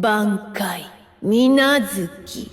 挽回水無月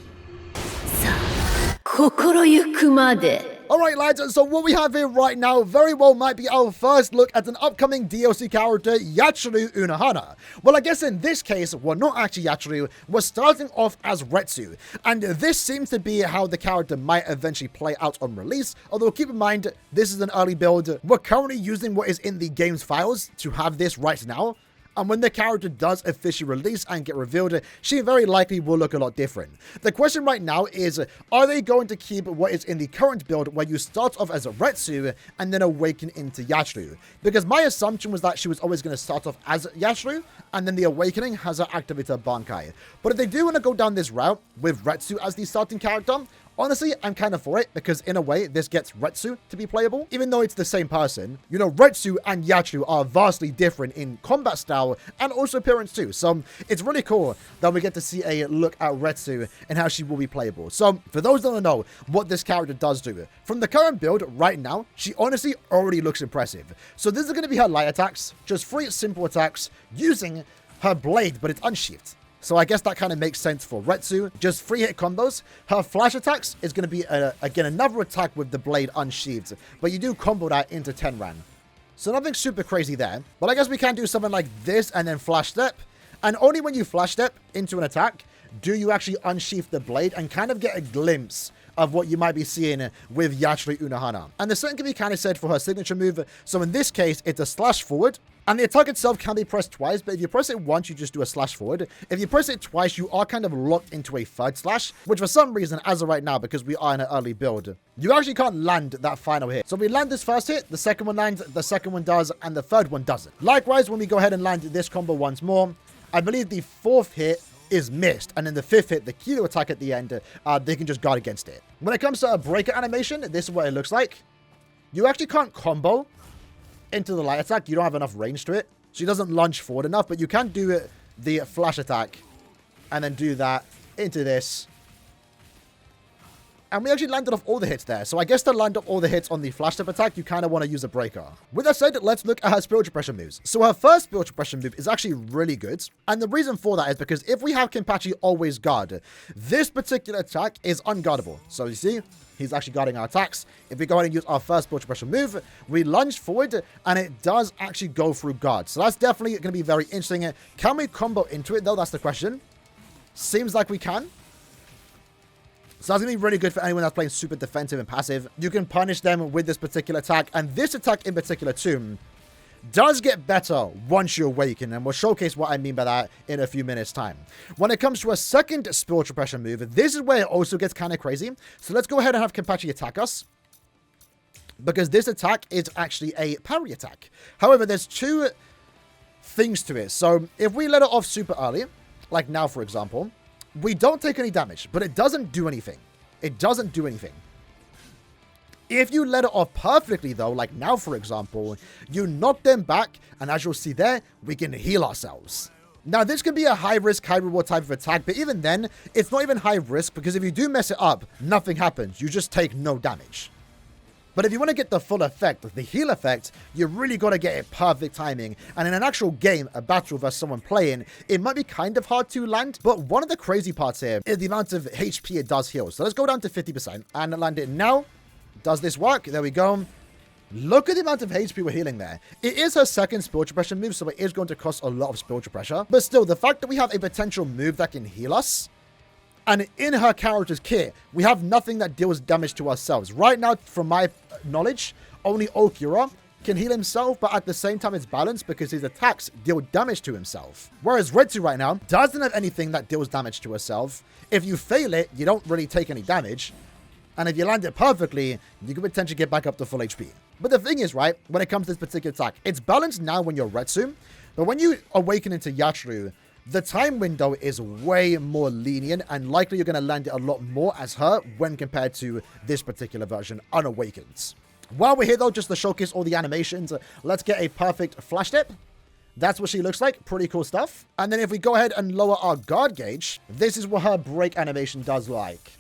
さあ心ゆくまで Alright lads, so what we have here right now very well might be our first look at an upcoming DLC character, YACHIRU UNOHANA. Well, I guess in this case, we're not actually YACHIRU, we're starting off as Retsu. And this seems to be how the character might eventually play out on release, although keep in mind, this is an early build. We're currently using what is in the game's files to have this right now. And when the character does officially release and get revealed, she very likely will look a lot different. The question right now is, are they going to keep what is in the current build where you start off as a Retsu and then awaken into YACHIRU? Because my assumption was that she was always going to start off as YACHIRU and then the awakening has her activate her Bankai. But if they do want to go down this route with Retsu as the starting character, honestly, I'm kind of for it, because in a way, this gets Retsu to be playable. Even though it's the same person, you know, Retsu and YACHIRU are vastly different in combat style and also appearance too. So it's really cool that we get to see a look at Retsu and how she will be playable. So for those that don't know what this character does do, from the current build right now, she honestly already looks impressive. So this is going to be her light attacks, just 3 simple attacks using her blade, but it's unsheathed. So I guess that kind of makes sense for Retsu. Just 3-hit combos. Her flash attacks is going to be, again, another attack with the blade unsheathed. But you do combo that into Tenran. So nothing super crazy there. But I guess we can do something like this and then flash step. And only when you flash step into an attack do you actually unsheath the blade and kind of get a glimpse of what you might be seeing with YACHIRU UNOHANA. And the same can be kind of said for her signature move. So in this case, it's a slash forward. And the attack itself can be pressed twice, but if you press it once, you just do a slash forward. If you press it twice, you are kind of locked into a third slash, which for some reason, as of right now, because we are in an early build, you actually can't land that final hit. So we land this first hit, the second one lands, the second one does, and the third one doesn't. Likewise, when we go ahead and land this combo once more, I believe the 4th hit is missed, and then the 5th hit, the Kilo attack at the end, they can just guard against it. When it comes to a breaker animation, this is what it looks like. You actually can't combo into the light attack. You don't have enough range to it. She doesn't lunge forward enough, but you can do it, the flash attack and then do that into this. And we actually landed off all the hits there. So I guess to land off all the hits on the flash step attack, you kind of want to use a breaker. With that said, let's look at her spiritual pressure moves. So her first spiritual pressure move is actually really good. And the reason for that is because if we have Kenpachi always guard, this particular attack is unguardable. So you see, he's actually guarding our attacks. If we go ahead and use our first spiritual pressure move, we lunge forward and it does actually go through guard. So that's definitely going to be very interesting. Can we combo into it though? That's the question. Seems like we can. So that's going to be really good for anyone that's playing super defensive and passive. You can punish them with this particular attack. And this attack in particular too does get better once you awaken. And we'll showcase what I mean by that in a few minutes time. When it comes to a second spiritual pressure move, this is where it also gets kind of crazy. So let's go ahead and have Kenpachi attack us, because this attack is actually a parry attack. However, there's 2 things to it. So if we let it off super early, like now for example, we don't take any damage, but it doesn't do anything. It doesn't do anything. If you let it off perfectly though, like now for example, you knock them back, and as you'll see there, we can heal ourselves. Now this can be a high risk, high reward type of attack, but even then, it's not even high risk, because if you do mess it up, nothing happens. You just take no damage. But if you want to get the full effect, the heal effect, you really got to get it perfect timing. And in an actual game, a battle versus someone playing, it might be kind of hard to land. But one of the crazy parts here is the amount of HP it does heal. So let's go down to 50% and land it now. Does this work? There we go. Look at the amount of HP we're healing there. It is her second spiritual pressure move, so it is going to cost a lot of spiritual pressure. But still, the fact that we have a potential move that can heal us, and in her character's kit, we have nothing that deals damage to ourselves. Right now, from my knowledge, only Okura can heal himself, but at the same time it's balanced because his attacks deal damage to himself. Whereas Retsu right now doesn't have anything that deals damage to herself. If you fail it, you don't really take any damage. And if you land it perfectly, you can potentially get back up to full HP. But the thing is, right, when it comes to this particular attack, it's balanced now when you're Retsu, but when you awaken into YACHIRU, the time window is way more lenient, and likely you're going to land it a lot more as her when compared to this particular version, Unawakened. While we're here though, just to showcase all the animations, let's get a perfect flash step. That's what she looks like. Pretty cool stuff. And then if we go ahead and lower our guard gauge, this is what her break animation does like.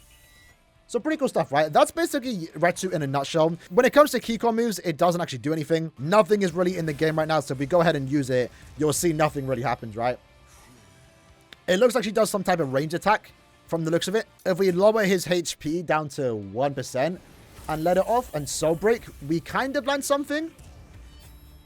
So pretty cool stuff, right? That's basically Retsu in a nutshell. When it comes to Keycore moves, it doesn't actually do anything. Nothing is really in the game right now, so if we go ahead and use it, you'll see nothing really happens, right? It looks like she does some type of range attack from the looks of it. If we lower his HP down to 1% and let it off and soul break, we kind of land something.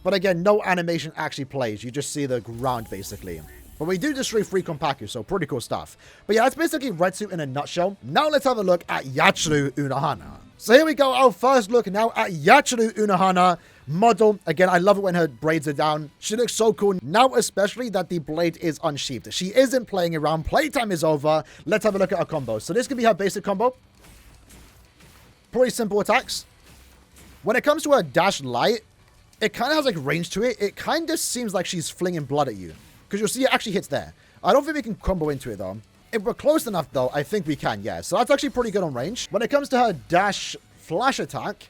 But again, no animation actually plays. You just see the ground, basically. But we do destroy 3 Konpaku, so pretty cool stuff. But yeah, that's basically Retsu in a nutshell. Now let's have a look at YACHIRU UNOHANA. So here we go, our first look now at YACHIRU UNOHANA model. Again, I love it when her braids are down. She looks so cool. Now especially that the blade is unsheathed. She isn't playing around. Playtime is over. Let's have a look at her combo. So this could be her basic combo. Pretty simple attacks. When it comes to her dash light, it kind of has like range to it. It kind of seems like she's flinging blood at you. Because you'll see it actually hits there. I don't think we can combo into it though. If we're close enough though, I think we can, yeah. So that's actually pretty good on range. When it comes to her dash flash attack,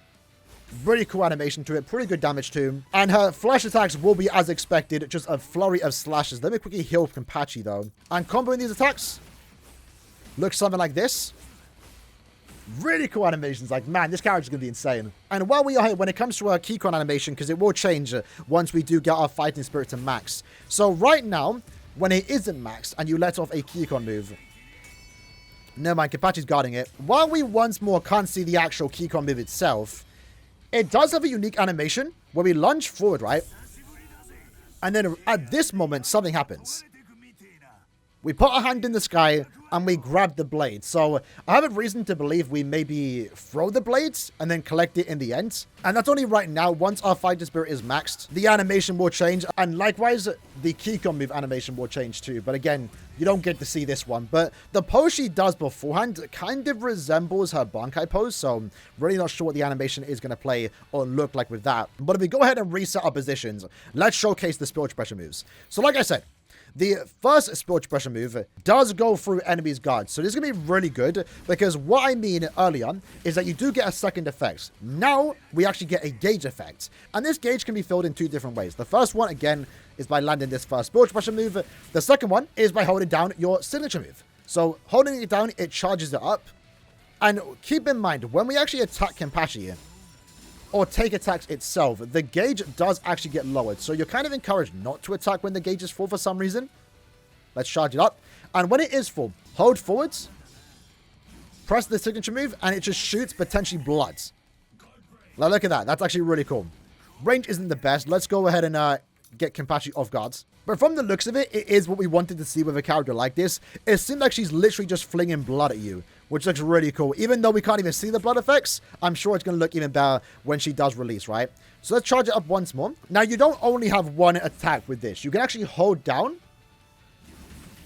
really cool animation to it. Pretty good damage too. And her flash attacks will be as expected. Just a flurry of slashes. Let me quickly heal Kenpachi though. And comboing these attacks looks something like this. Really cool animations. Like, man, this character's going to be insane. And while we are here, when it comes to our Keycon animation, because it will change once we do get our fighting spirit to max. So right now, when it isn't maxed and you let off a Keycon move, never mind, Kenpachi's guarding it. While we once more can't see the actual Keycon move itself, it does have a unique animation where we lunge forward, right? And then at this moment, something happens. We put our hand in the sky and we grab the blade. So I have a reason to believe we maybe throw the blades and then collect it in the end. And that's only right now. Once our fighter spirit is maxed, the animation will change. And likewise, the Keycon move animation will change too. But again, you don't get to see this one. But the pose she does beforehand kind of resembles her Bankai pose. So I'm really not sure what the animation is going to play or look like with that. But if we go ahead and reset our positions, let's showcase the spiritual pressure moves. So like I said, the first spiritual pressure move does go through enemies' guards. So this is going to be really good because what I mean earlier is that you do get a second effect. Now we actually get a gauge effect. And this gauge can be filled in 2 different ways. The first one, again, is by landing this first spiritual pressure move. The second one is by holding down your signature move. So holding it down, it charges it up. And keep in mind, when we actually attack Kenpachi or take attacks itself, the gauge does actually get lowered. So you're kind of encouraged not to attack when the gauge is full for some reason. Let's charge it up. And when it is full, hold forwards, press the signature move, and it just shoots potentially blood. Now look at that. That's actually really cool. Range isn't the best. Let's go ahead and get Kenpachi off guards. But from the looks of it, it is what we wanted to see with a character like this. It seems like she's literally just flinging blood at you, which looks really cool. Even though we can't even see the blood effects, I'm sure it's going to look even better when she does release, right? So let's charge it up once more. Now, you don't only have one attack with this. You can actually hold down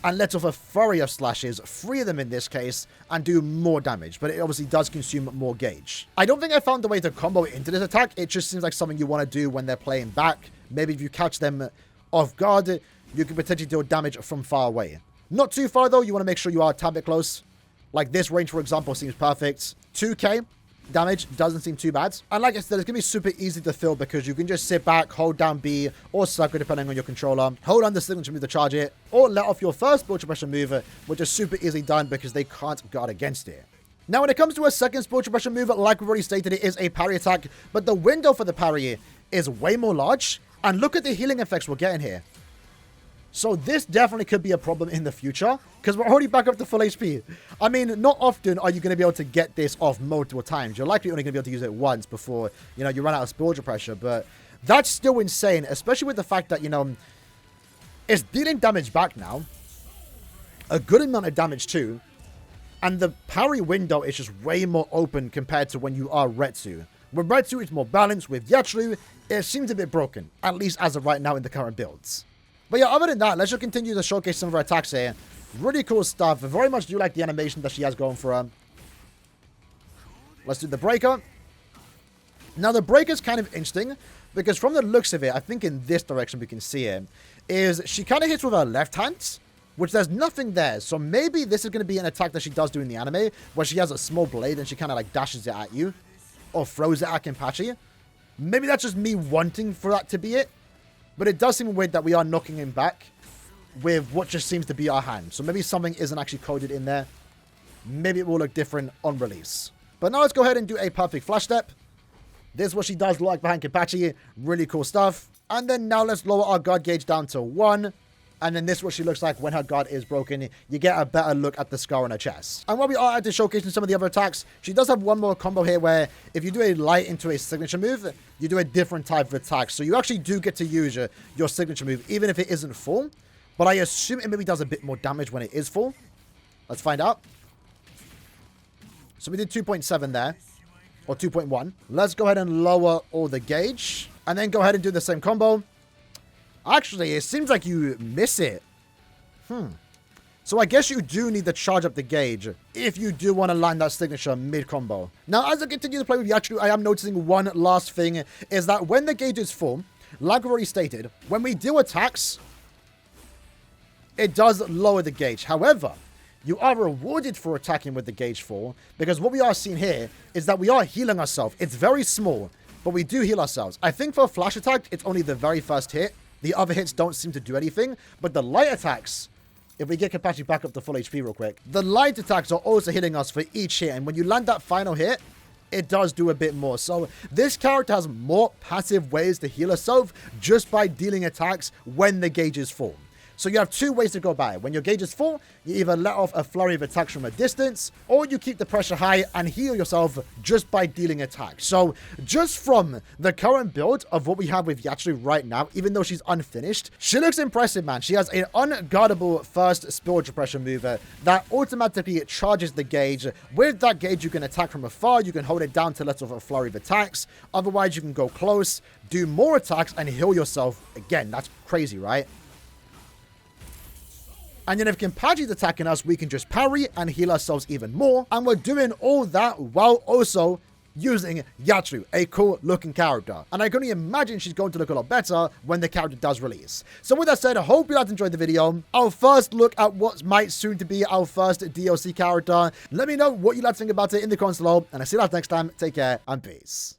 and let off a flurry of slashes, 3 of them in this case, and do more damage. But it obviously does consume more gauge. I don't think I found a way to combo it into this attack. It just seems like something you want to do when they're playing back. Maybe if you catch them off guard, you can potentially deal damage from far away. Not too far though. You want to make sure you are a tad bit close. Like this range, for example, seems perfect. 2k damage doesn't seem too bad. And like I said, it's going to be super easy to fill because you can just sit back, hold down B or circle depending on your controller, hold on the signature move to charge it, or let off your first spiritual pressure move, which is super easily done because they can't guard against it. Now, when it comes to a second spiritual pressure move, like we've already stated, it is a parry attack, but the window for the parry is way more large. And look at the healing effects we're getting here. So this definitely could be a problem in the future because we're already back up to full HP. I mean, not often are you going to be able to get this off multiple times. You're likely only going to be able to use it once before, you know, you run out of spiritual pressure. But that's still insane, especially with the fact that, you know, it's dealing damage back now. A good amount of damage too. And the parry window is just way more open compared to when you are Retsu. With Retsu, it's more balanced. With YACHIRU, it seems a bit broken, at least as of right now in the current builds. But yeah, other than that, let's just continue to showcase some of her attacks here. Really cool stuff. I very much do like the animation that she has going for her. Let's do the breaker. Now, the breaker is kind of interesting because from the looks of it, I think in this direction we can see it, is she kind of hits with her left hand, which there's nothing there. So maybe this is going to be an attack that she does do in the anime, where she has a small blade and she kind of like dashes it at you. Or throws it at Kenpachi. Maybe that's just me wanting for that to be it. But it does seem weird that we are knocking him back with what just seems to be our hand. So maybe something isn't actually coded in there. Maybe it will look different on release. But now let's go ahead and do a perfect flash step. This is what she does like behind Kenpachi. Really cool stuff. And then now let's lower our guard gauge down to 1. And then this is what she looks like when her guard is broken. You get a better look at the scar on her chest. And while we are at the showcasing some of the other attacks, she does have one more combo here where if you do a light into a signature move, you do a different type of attack. So you actually do get to use your signature move, even if it isn't full. But I assume it maybe does a bit more damage when it is full. Let's find out. So we did 2.7 there. Or 2.1. Let's go ahead and lower all the gauge. And then go ahead and do the same combo. Actually, it seems like you miss it. So I guess you do need to charge up the gauge if you do want to land that signature mid-combo. Now, as I continue to play with YACHIRU, I am noticing one last thing, is that when the gauge is full, like I've already stated, when we do attacks, it does lower the gauge. However, you are rewarded for attacking with the gauge full, because what we are seeing here is that we are healing ourselves. It's very small, but we do heal ourselves. I think for a flash attack, it's only the very first hit. The other hits don't seem to do anything, but the light attacks, if we get Kapachi back up to full HP real quick, the light attacks are also hitting us for each hit, and when you land that final hit, it does do a bit more. So this character has more passive ways to heal herself just by dealing attacks when the gauge is full. So you have two ways to go about it. When your gauge is full, you either let off a flurry of attacks from a distance, or you keep the pressure high and heal yourself just by dealing attacks. So just from the current build of what we have with YACHIRU right now, even though she's unfinished, she looks impressive, man. She has an unguardable first spiritual pressure mover that automatically charges the gauge. With that gauge, you can attack from afar. You can hold it down to let off a flurry of attacks. Otherwise, you can go close, do more attacks, and heal yourself again. That's crazy, right? And then if Kenpachi's attacking us, we can just parry and heal ourselves even more. And we're doing all that while also using YACHIRU, a cool looking character. And I can only imagine she's going to look a lot better when the character does release. So with that said, I hope you guys enjoyed the video. Our first look at what might soon to be our first DLC character. Let me know what you guys think about it in the comments below. And I'll see you guys next time. Take care and peace.